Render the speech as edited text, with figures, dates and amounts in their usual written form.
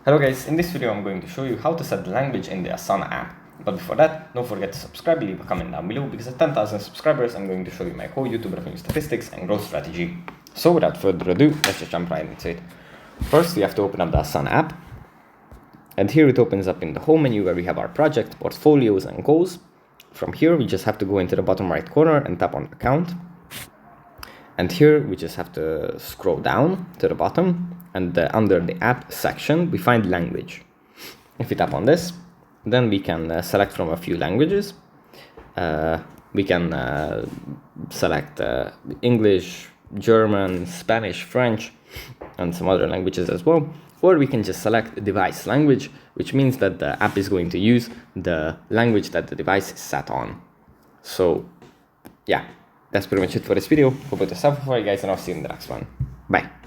Hello guys, in this video I'm going to show you how to set the language in the Asana app. But before that, don't forget to subscribe, leave a comment down below, because at 10,000 subscribers I'm going to show you my whole YouTube revenue statistics and growth strategy. So without further ado, let's just jump right into it. First we have to open up the Asana app. And here it opens up in the home menu where we have our project, portfolios and goals. From here we just have to go into the bottom right corner and tap on account. And here we just have to scroll down to the bottom, and under the app section we find language. If we tap on this, then we can select from a few languages. We can select English, German, Spanish, French, and some other languages as well. Or we can just select device language, which means that the app is going to use the language that the device is set on. So yeah, that's pretty much it for this video. Hope it was helpful for you guys, and I'll see you in the next one. Bye.